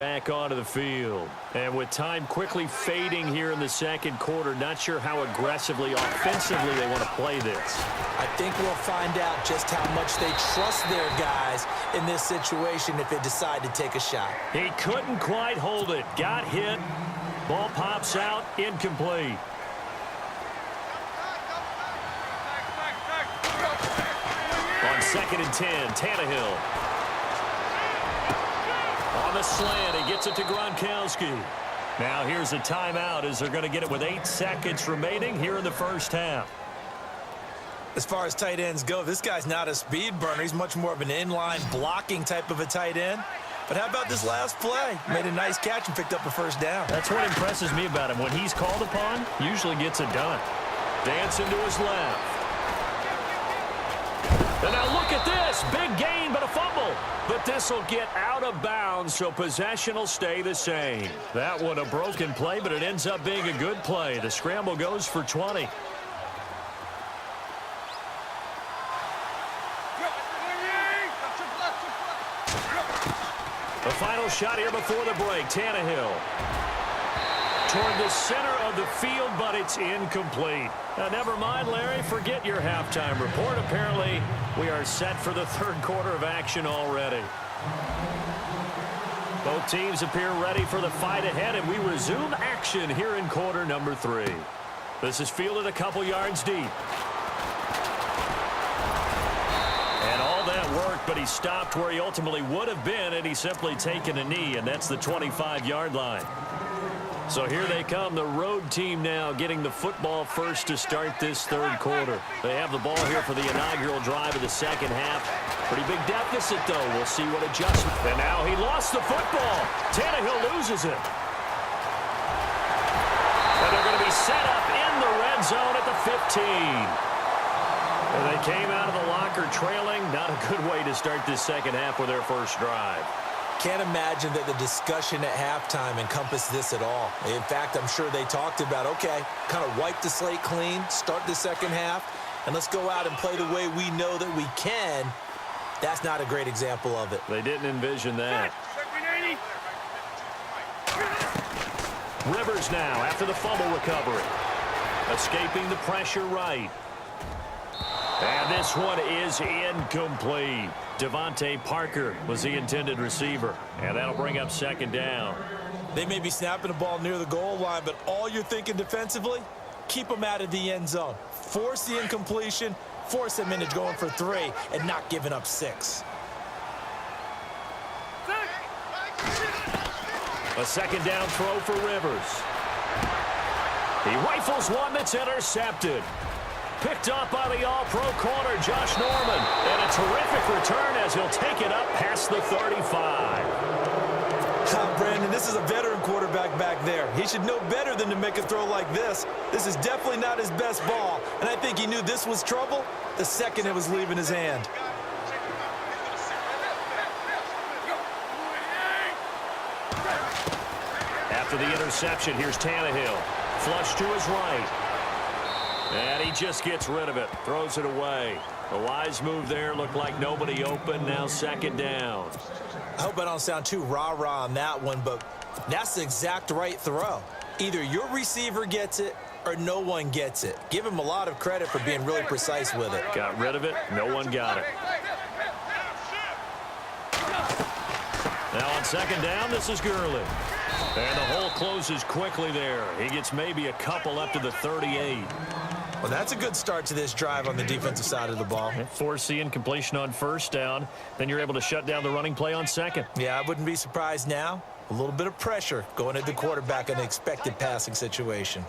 Back onto the field. And with time quickly fading here in the second quarter, not sure how aggressively, offensively they want to play this. I think we'll find out just how much they trust their guys in this situation if they decide to take a shot. He couldn't quite hold it. Got hit. Ball pops out. Incomplete. On 2nd and 10, Tannehill. On the slant, he gets it to Gronkowski. Now here's a timeout as they're going to get it with 8 seconds remaining here in the first half. As far as tight ends go, this guy's not a speed burner. He's much more of an inline blocking type of a tight end. But how about this last play? Made a nice catch and picked up a first down. That's what impresses me about him. When he's called upon, usually gets it done. Dancing to his left. And now look at this. Big gain, but a fumble. But this will get out of bounds, so possession will stay the same. That one a broken play, but it ends up being a good play. The scramble goes for 20. The final shot here before the break. Tannehill toward the center of the field, but it's incomplete. Now, never mind, Larry. Forget your halftime report. Apparently, we are set for the third quarter of action already. Both teams appear ready for the fight ahead, and we resume action here in quarter number 3. This is fielded a couple yards deep. And all that work, but he stopped where he ultimately would have been, and he's simply taken a knee, and that's the 25-yard line. So here they come, the road team now getting the football first to start this third quarter. They have the ball here for the inaugural drive of the second half. Pretty big deficit, though. We'll see what adjustment. And now he lost the football. Tannehill loses it. And they're going to be set up in the red zone at the 15. And they came out of the locker trailing. Not a good way to start this second half with their first drive. Can't imagine that the discussion at halftime encompassed this at all. In fact, I'm sure they talked about, okay, kind of wipe the slate clean, start the second half, and let's go out and play the way we know that we can. That's not a great example of it. They didn't envision that. Rivers now after the fumble recovery. Escaping the pressure right. And this one is incomplete. Devontae Parker was the intended receiver. And that'll bring up second down. They may be snapping the ball near the goal line, but all you're thinking defensively, keep them out of the end zone. Force the incompletion, force them into going for 3, and not giving up 6. A second down throw for Rivers. He rifles one that's intercepted. Picked up by the all-pro corner, Josh Norman. And a terrific return as he'll take it up past the 35. Brandon, this is a veteran quarterback back there. He should know better than to make a throw like this. This is definitely not his best ball. And I think he knew this was trouble the second it was leaving his hand. After the interception, here's Tannehill. Flush to his right. And he just gets rid of it. Throws it away. A wise move there. Looked like nobody open. Now second down. I hope I don't sound too rah-rah on that one, but that's the exact right throw. Either your receiver gets it or no one gets it. Give him a lot of credit for being really precise with it. Got rid of it. No one got it. Now on second down, this is Gurley. And the hole closes quickly there. He gets maybe a couple up to the 38. Well, that's a good start to this drive on the defensive side of the ball. Force the incompletion on first down. Then you're able to shut down the running play on second. Yeah, I wouldn't be surprised now. A little bit of pressure going at the quarterback in an expected passing situation.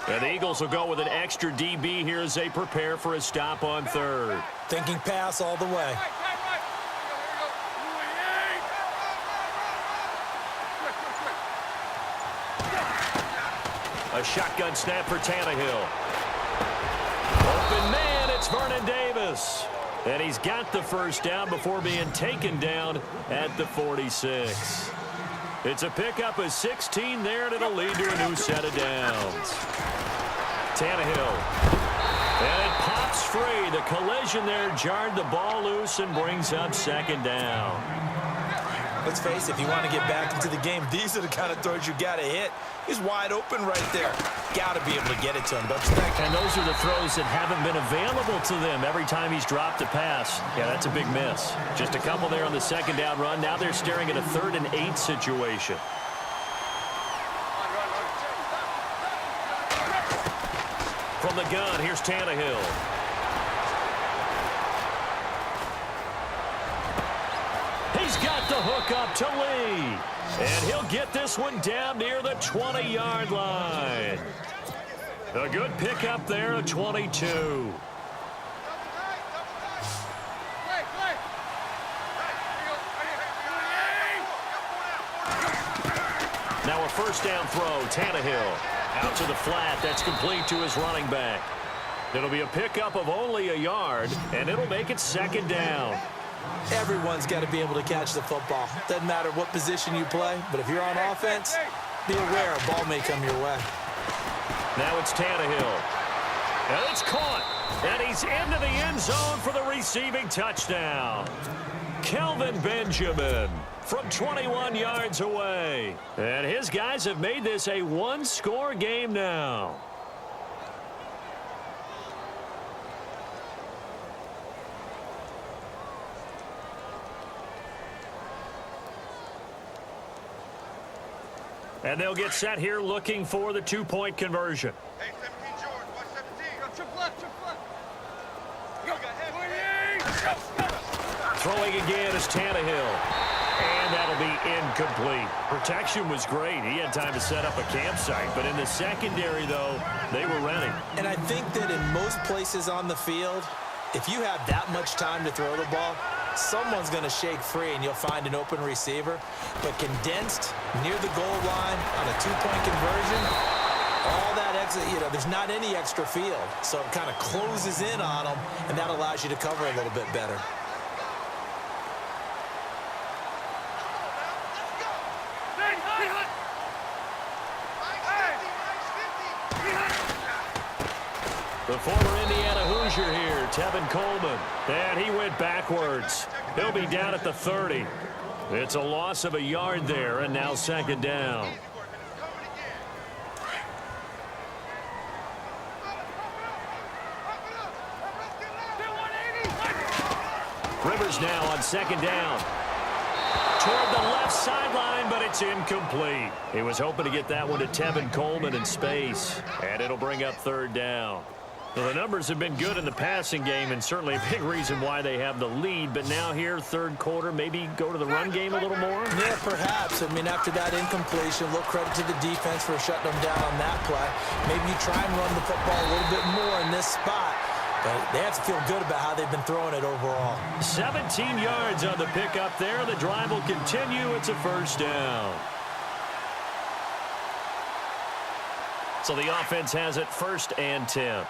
And the Eagles will go with an extra DB here as they prepare for a stop on third. Thinking pass all the way. A shotgun snap for Tannehill. Open man, it's Vernon Davis. And he's got the first down before being taken down at the 46. It's a pickup of 16 there, and it'll lead to a new set of downs. Tannehill. And it pops breaks free. The collision there jarred the ball loose and brings up second down. Let's face it, if you want to get back into the game, these are the kind of throws you got to hit. He's wide open right there. Got to be able to get it to him, don't you think? And those are the throws that haven't been available to them every time he's dropped a pass. Yeah, that's a big miss. Just a couple there on the second down run. Now they're staring at a 3rd and 8 situation. From the gun, here's Tannehill. He's got the hook up to Lee. And he'll get this one down near the 20-yard line. A good pickup there at 22. Now a first down throw, Tannehill. Out to the flat, that's complete to his running back. It'll be a pickup of only a yard, and it'll make it second down. Everyone's got to be able to catch the football. Doesn't matter what position you play, but if you're on offense, be aware a ball may come your way. Now it's Tannehill. And it's caught. And he's into the end zone for the receiving touchdown. Kelvin Benjamin from 21 yards away. And his guys have made this a one-score game now. And they'll get set here looking for the two-point conversion. Hey, 17, George, watch 17. Go, triple left, triple left. Go, Throwing again is Tannehill. And that'll be incomplete. Protection was great. He had time to set up a campsite. But in the secondary, though, they were ready. And I think that in most places on the field, if you have that much time to throw the ball, someone's going to shake free and you'll find an open receiver. But condensed near the goal line on a two-point conversion, all that extra, there's not any extra field. So it kind of closes in on them, and that allows you to cover a little bit better. The former Indiana Hoosier here, Tevin Coleman. And he went backwards. He'll be down at the 30. It's a loss of a yard there, and now second down. Rivers now on second down. Toward the left sideline, but it's incomplete. He was hoping to get that one to Tevin Coleman in space, and it'll bring up third down. Well, the numbers have been good in the passing game, and certainly a big reason why they have the lead. But now here, third quarter, maybe go to the run game a little more? Yeah, perhaps. I mean, after that incompletion, a little credit to the defense for shutting them down on that play. Maybe you try and run the football a little bit more in this spot. But they have to feel good about how they've been throwing it overall. 17 yards on the pickup there. The drive will continue. It's a first down. So the offense has it first and 10.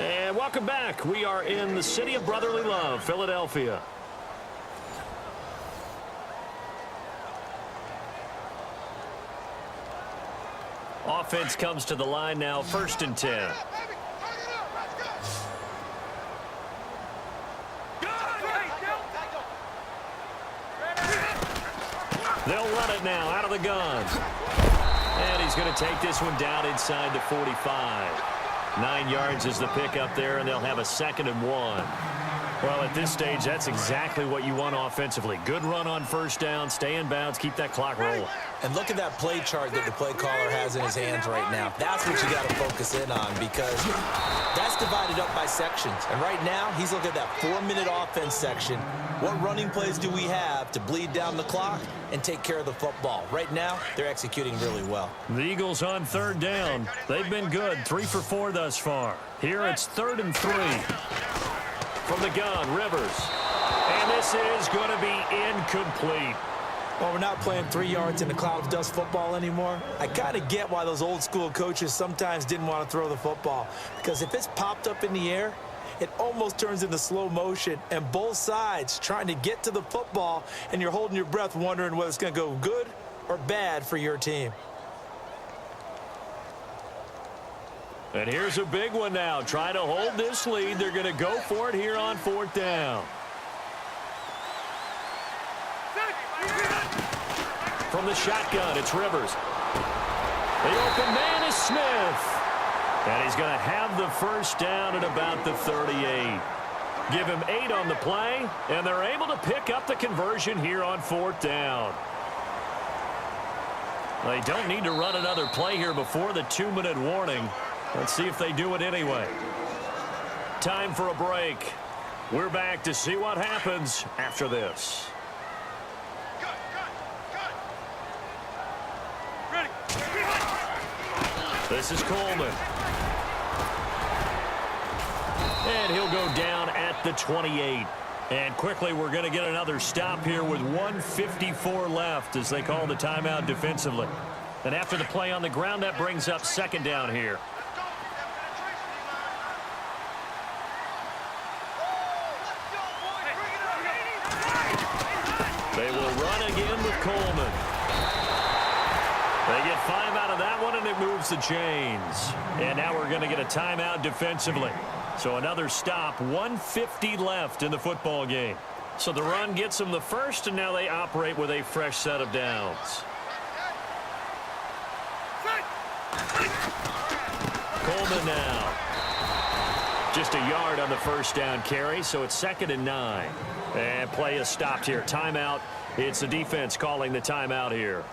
And welcome back. We are in the city of brotherly love, Philadelphia. Offense comes to the line now, first and 10. They'll run it now out of the gun. And he's going to take this one down inside the 45. 9 yards is the pickup there, and they'll have a second and 1. Well, at this stage, that's exactly what you want offensively. Good run on first down, stay in bounds, keep that clock rolling. And look at that play chart that the play caller has in his hands right now. That's what you got to focus in on, because that's divided up by sections. And right now, he's looking at that 4-minute offense section. What running plays do we have to bleed down the clock and take care of the football? Right now, they're executing really well. The Eagles on third down. They've been good, 3 for 4 thus far. Here it's 3rd and 3. From the gun, Rivers. And this is going to be incomplete. Well, we're not playing 3 yards in a cloud of dust football anymore. I kind of get why those old school coaches sometimes didn't want to throw the football. Because if it's popped up in the air it almost turns into slow motion, and both sides trying to get to the football, and you're holding your breath wondering whether it's going to go good or bad for your team. And here's a big one now. Trying to hold this lead. They're going to go for it here on 4th down. From the shotgun, it's Rivers. The open man is Smith. And he's going to have the first down at about the 38. Give him 8 on the play, and they're able to pick up the conversion here on 4th down. They don't need to run another play here before the 2-minute warning. Let's see if they do it anyway. Time for a break. We're back to see what happens after this. This is Coleman. And he'll go down at the 28. And quickly, we're going to get another stop here with 1:54 left as they call the timeout defensively. And after the play on the ground, that brings up 2nd down here. They will run again with Coleman. They get 5 out of that one, and it moves the chains. And now we're going to get a timeout defensively. So another stop, 1:50 left in the football game. So the run gets them the first, and now they operate with a fresh set of downs. Coleman now. Just a yard on the first down carry, so it's 2nd and 9. And play is stopped here. Timeout. It's the defense calling the timeout here.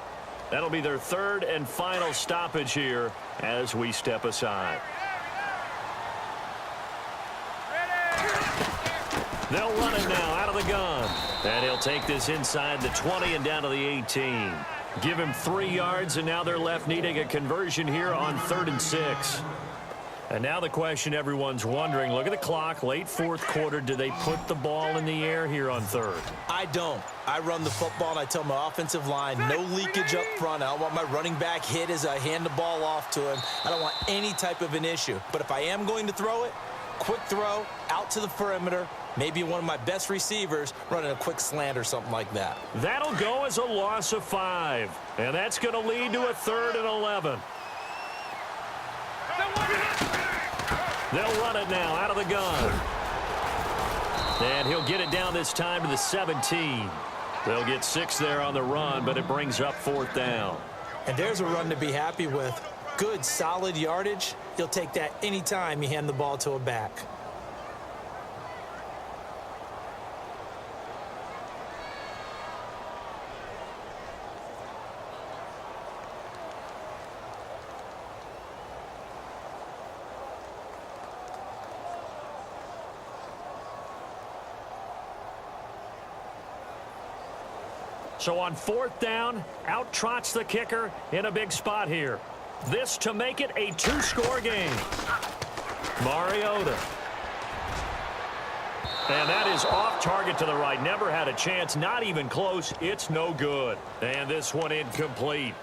That'll be their 3rd and final stoppage here as we step aside. They'll run it now out of the gun. And he'll take this inside the 20 and down to the 18. Give him 3 yards, and now they're left needing a conversion here on 3rd and 6. And now the question everyone's wondering, look at the clock, late 4th quarter. Do they put the ball in the air here on 3rd? I don't. I run the football, and I tell my offensive line, no leakage up front. I don't want my running back hit as I hand the ball off to him. I don't want any type of an issue. But if I am going to throw it, quick throw, out to the perimeter, maybe one of my best receivers running a quick slant or something like that. That'll go as a loss of 5. And that's going to lead to a 3rd and 11. They'll run it now out of the gun. And he'll get it down this time to the 17. They'll get 6 there on the run, but it brings up 4th down. And there's a run to be happy with. Good, solid yardage. You'll take that anytime you hand the ball to a back. So on 4th down, out trots the kicker in a big spot here. This to make it a 2-score game. Mariota. And that is off target to the right. Never had a chance, not even close. It's no good. And this one incomplete.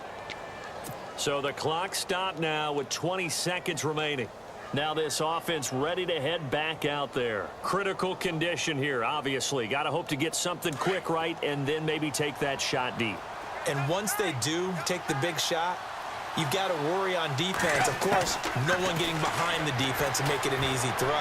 So the clock stopped now with 20 seconds remaining. Now this offense ready to head back out there. Critical condition here, obviously. Got to hope to get something quick right and then maybe take that shot deep. And once they do take the big shot, you've got to worry on defense. Of course, no one getting behind the defense and make it an easy throw.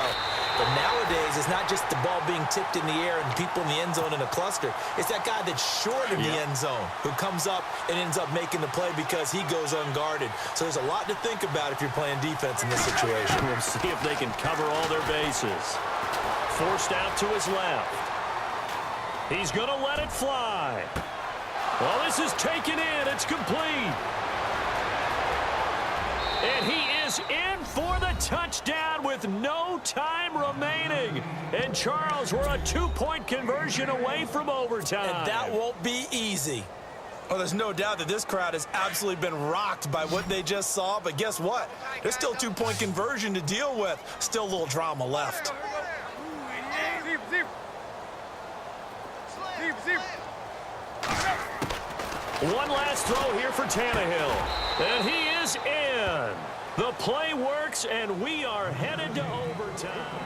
But nowadays, it's not just the ball being tipped in the air and people in the end zone in a cluster. It's that guy that's short of the end zone who comes up and ends up making the play because he goes unguarded. So there's a lot to think about if you're playing defense in this situation. We'll see if they can cover all their bases. Forced out to his left. He's going to let it fly. Well, this is taken in. It's complete. And he is in for the touchdown with no time remaining. And Charles, we're a 2-point conversion away from overtime. And that won't be easy. Well, there's no doubt that this crowd has absolutely been rocked by what they just saw. But guess what? There's still 2-point conversion to deal with. Still a little drama left. One last throw here for Tannehill. And he is in. The play works, and we are headed to overtime.